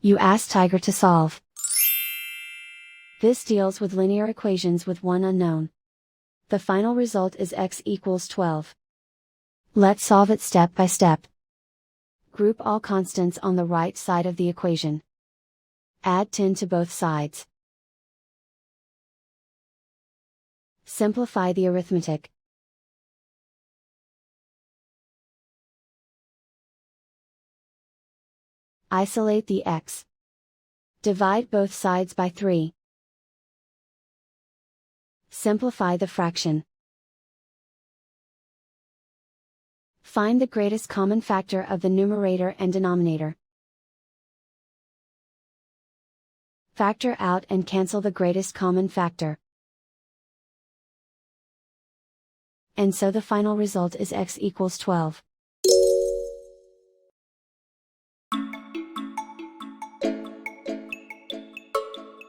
You ask Tiger to solve. This deals with linear equations with one unknown. The final result is x equals 12. Let's solve it step by step. Group all constants on the right side of the equation. Add 10 to both sides. Simplify the arithmetic. Isolate the x. Divide both sides by 3. Simplify the fraction. Find the greatest common factor of the numerator and denominator. Factor out and cancel the greatest common factor. And so the final result is x equals 12.